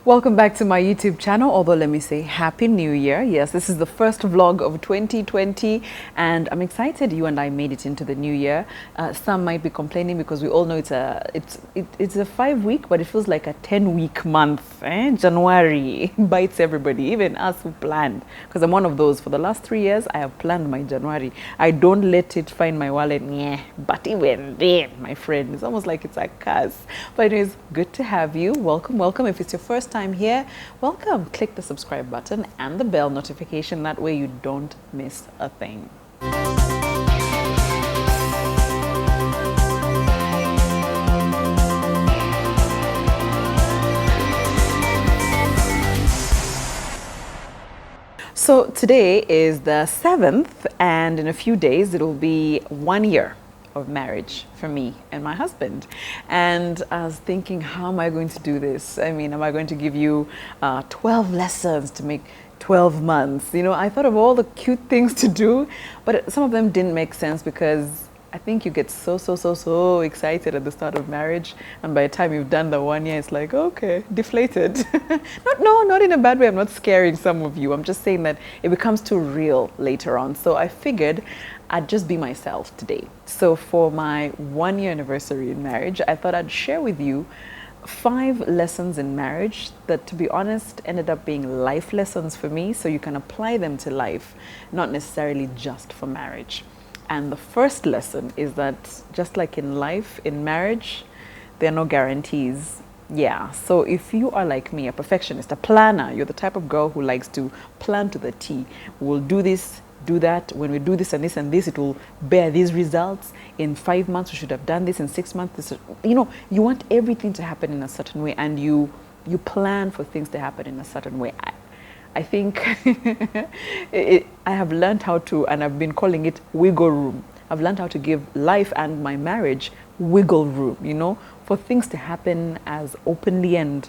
Welcome back to my YouTube channel, although let me say Happy New Year. Yes, this is the first vlog of 2020 and I'm excited you and I made it into the new year. Some might be complaining because we all know it's a 5-week, but it feels like a 10-week month. January bites everybody, even us who planned. Because I'm one of those. For the last 3 years, I have planned my January. I don't let it find my wallet. Yeah, but even then, my friend, it's almost like it's a curse. But it is good to have you. Welcome, welcome. If it's your first time here, welcome. Click the subscribe button and the bell notification. That way you don't miss a thing. So today is the 7th, and in a few days it will be 1 year of marriage for me and my husband. And I was thinking, how am I going to do this? I mean, am I going to give you 12 lessons to make 12 months? You know, I thought of all the cute things to do, but some of them didn't make sense because I think you get so excited at the start of marriage, and by the time you've done the 1 year, it's like, okay, deflated. Not in a bad way. I'm not scaring some of you. I'm just saying that it becomes too real later on. So I figured I'd just be myself today. So for my 1 year anniversary in marriage, I thought I'd share with you 5 lessons in marriage that, to be honest, ended up being life lessons for me, so you can apply them to life, not necessarily just for marriage. And the first lesson is that just like in life, in marriage, there are no guarantees. Yeah, so if you are like me, a perfectionist, a planner, you're the type of girl who likes to plan to the T. We'll do this, do that. When we do this and this and this, it will bear these results. In 5 months, we should have done this. In 6 months, this, you know, you want everything to happen in a certain way, and you plan for things to happen in a certain way. I think I have learned how to, and I've been calling it wiggle room. I've learned how to give life and my marriage wiggle room, you know, for things to happen as openly and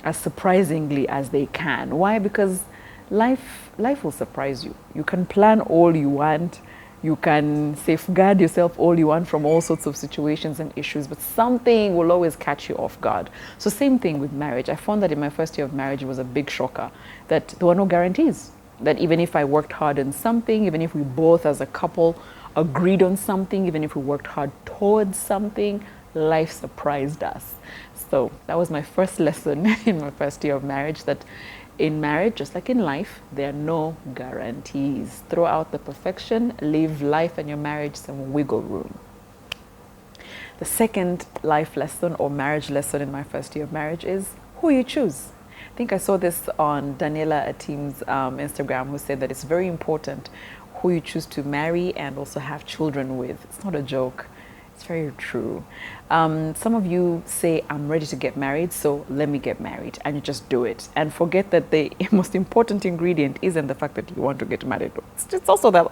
as surprisingly as they can. Why? Because life will surprise you. You can plan all you want. You can safeguard yourself all you want from all sorts of situations and issues, but something will always catch you off guard. So same thing with marriage. I found that in my first year of marriage, it was a big shocker that there were no guarantees. That even if I worked hard on something, even if we both as a couple agreed on something, even if we worked hard towards something, life surprised us. So that was my first lesson in my first year of marriage, that in marriage, just like in life, there are no guarantees. Throw out the perfection, leave life and your marriage some wiggle room. The second life lesson or marriage lesson in my first year of marriage is who you choose. I think I saw this on Daniela Atim's Instagram, who said that it's very important who you choose to marry and also have children with. It's not a joke. It's very true. Some of you say, I'm ready to get married, so let me get married, and you just do it and forget that the most important ingredient isn't the fact that you want to get married. It's also that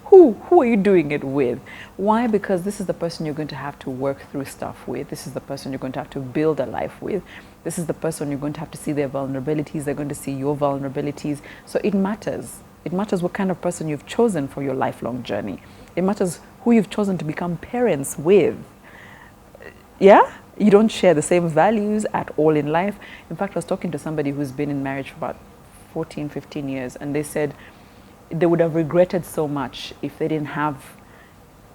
who are you doing it with? Why? Because this is the person you're going to have to work through stuff with. This is the person you're going to have to build a life with. This is the person you're going to have to see their vulnerabilities. They're going to see your vulnerabilities. So it matters. It matters what kind of person you've chosen for your lifelong journey. It matters who you've chosen to become parents with. Yeah? You don't share the same values at all in life. In fact, I was talking to somebody who's been in marriage for about 14, 15 years, and they said they would have regretted so much if they didn't have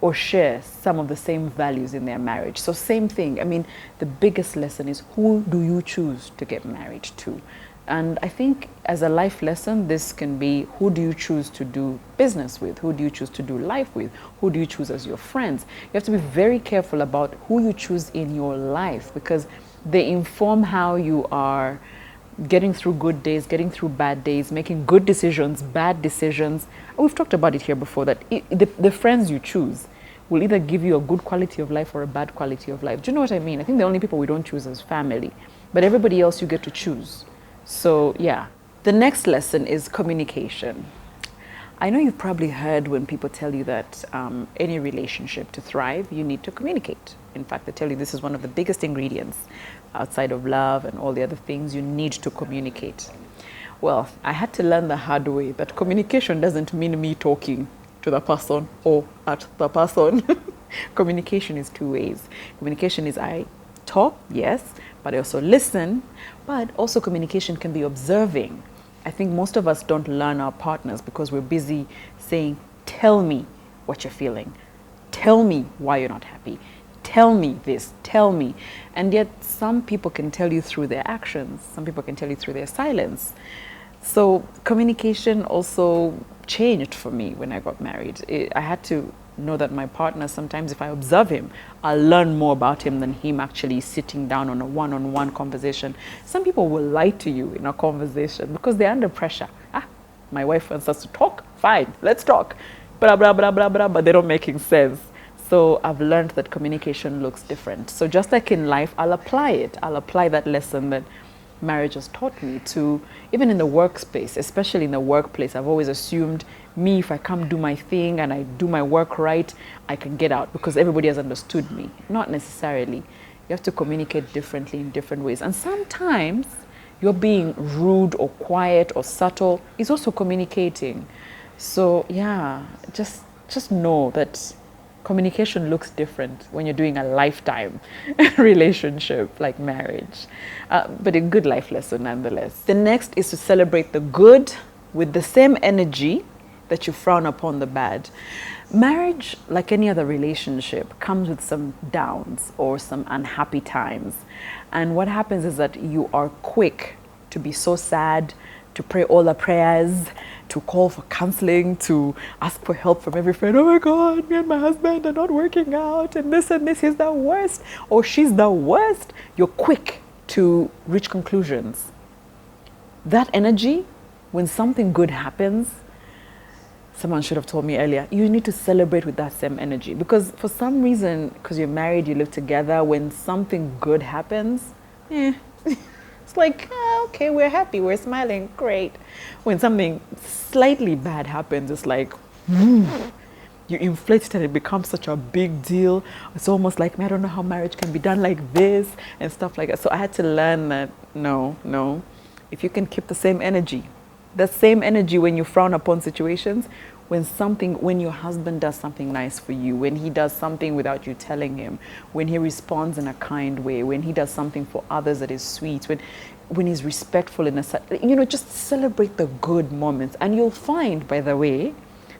or share some of the same values in their marriage. So same thing. I mean, the biggest lesson is, who do you choose to get married to? And I think as a life lesson, this can be, who do you choose to do business with? Who do you choose to do life with? Who do you choose as your friends? You have to be very careful about who you choose in your life, because they inform how you are getting through good days, getting through bad days, making good decisions, bad decisions. We've talked about it here before, that the friends you choose will either give you a good quality of life or a bad quality of life. Do you know what I mean? I think the only people we don't choose is family, but everybody else you get to choose. So yeah, the next lesson is communication. I know you've probably heard when people tell you that any relationship to thrive, you need to communicate. In fact, they tell you this is one of the biggest ingredients outside of love and all the other things. You need to communicate. Well, I had to learn the hard way that communication doesn't mean me talking to the person or at the person. Communication is 2 ways. Communication is I talk, yes, but I also listen. But also communication can be observing. I think most of us don't learn our partners because we're busy saying, tell me what you're feeling. Tell me why you're not happy. Tell me this, tell me. And yet some people can tell you through their actions. Some people can tell you through their silence. So communication also changed for me when I got married. I had to know that my partner, sometimes if I observe him, I'll learn more about him than him actually sitting down on a one-on-one conversation. Some people will lie to you in a conversation because they're under pressure. My wife wants us to talk, fine, let's talk. Blah, blah, blah, blah, blah, but they don't making sense. So I've learned that communication looks different. So just like in life, I'll apply it. I'll apply that lesson that marriage has taught me to, even in the workspace, especially in the workplace. I've always assumed me, if I come do my thing and I do my work right, I can get out because everybody has understood me. Not necessarily. You have to communicate differently in different ways. And sometimes you're being rude or quiet or subtle is also communicating. So yeah, just know that communication looks different when you're doing a lifetime relationship like marriage, but a good life lesson nonetheless. The next is to celebrate the good with the same energy that you frown upon the bad. Marriage, like any other relationship, comes with some downs or some unhappy times. And what happens is that you are quick to be so sad, to pray all the prayers, to call for counseling, to ask for help from every friend. Oh my God, me and my husband are not working out, and this, he's the worst, or she's the worst. You're quick to reach conclusions. That energy, when something good happens, someone should have told me earlier, you need to celebrate with that same energy. Because for some reason, because you're married, you live together, when something good happens, it's like, okay, we're happy, we're smiling, great. When something slightly bad happens, it's like, you inflate it and it becomes such a big deal. It's almost like, I don't know how marriage can be done like this and stuff like that. So I had to learn that, no, if you can keep the same energy when you frown upon situations, when your husband does something nice for you, when he does something without you telling him, when he responds in a kind way, when he does something for others that is sweet, when he's respectful just celebrate the good moments. And you'll find, by the way,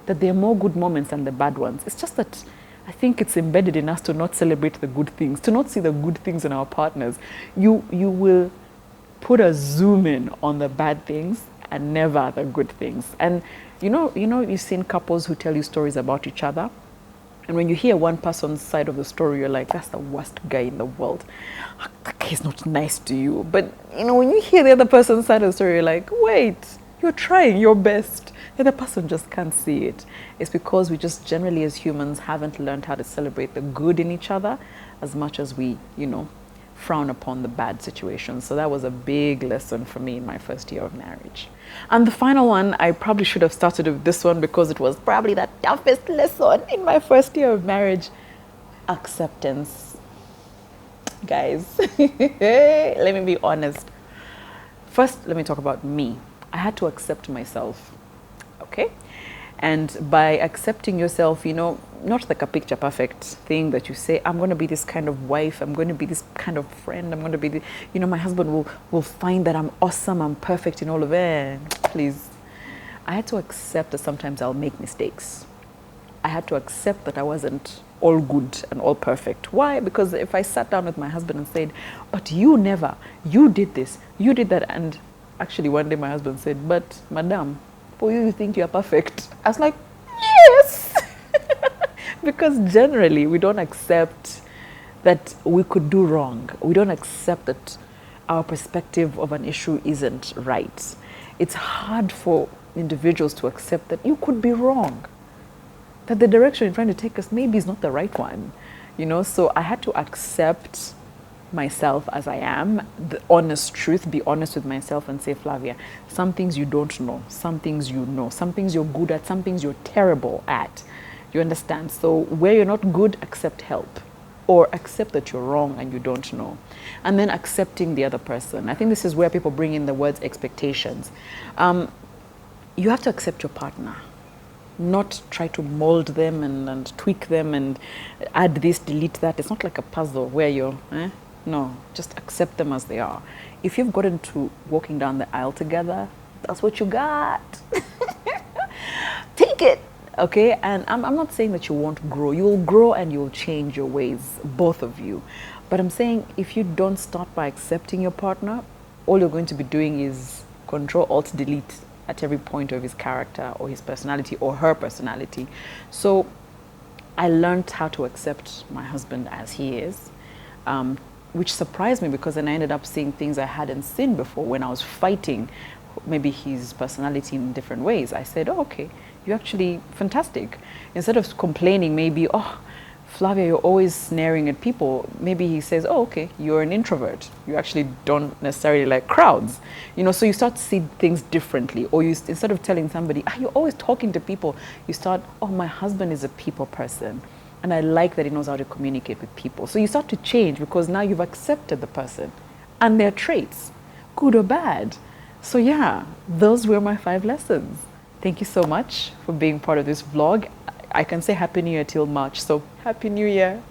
that there are more good moments than the bad ones. It's just that I think it's embedded in us to not celebrate the good things, to not see the good things in our partners. You will put a zoom in on the bad things and never the good things. And you've seen couples who tell you stories about each other, and when you hear one person's side of the story, you're like, that's the worst guy in the world. That guy's not nice to you. But when you hear the other person's side of the story, you're like, wait, you're trying your best. The other person just can't see it. It's because we just generally as humans haven't learned how to celebrate the good in each other as much as we, frown upon the bad situations. So that was a big lesson for me in my first year of marriage. And the final one, I probably should have started with this one because it was probably the toughest lesson in my first year of marriage. Acceptance. Guys, let me be honest. First, let me talk about me. I had to accept myself, okay? And by accepting yourself, not like a picture perfect thing that you say, I'm going to be this kind of wife, I'm going to be this kind of friend, I'm going to be, my husband will find that I'm awesome, I'm perfect in all of it. Please. I had to accept that sometimes I'll make mistakes. I had to accept that I wasn't all good and all perfect. Why? Because if I sat down with my husband and said, but you did this, you did that. And actually one day my husband said, but madam, for you think you're perfect. I was like, yes. Because generally we don't accept that we could do wrong. We don't accept that our perspective of an issue isn't right. It's hard for individuals to accept that you could be wrong, that the direction you're trying to take us maybe is not the right one. So I had to accept myself as I am, the honest truth, be honest with myself and say, Flavia, some things you don't know, some things you know, some things you're good at, some things you're terrible at. You understand? So where you're not good, accept help, or accept that you're wrong and you don't know. And then accepting the other person. I think this is where people bring in the words expectations. You have to accept your partner, not try to mold them and tweak them and add this, delete that. It's not like a puzzle where you're No, just accept them as they are. If you've gotten to walking down the aisle together, that's what you got. Take it. Okay, and I'm not saying that you won't grow. You'll grow and you'll change your ways, both of you. But I'm saying if you don't start by accepting your partner, all you're going to be doing is control, alt, delete at every point of his character or his personality or her personality. So I learned how to accept my husband as he is, which surprised me because then I ended up seeing things I hadn't seen before when I was fighting maybe his personality in different ways. I said, oh, okay, you're actually fantastic. Instead of complaining, maybe, oh, Flavia, you're always snaring at people. Maybe he says, oh, okay, you're an introvert. You actually don't necessarily like crowds. You know, so you start to see things differently. Or you, instead of telling somebody, you're always talking to people, you start, oh, my husband is a people person. And I like that he knows how to communicate with people. So you start to change because now you've accepted the person and their traits, good or bad. So yeah, those were my 5 lessons. Thank you so much for being part of this vlog. I can say Happy New Year till March, so Happy New Year.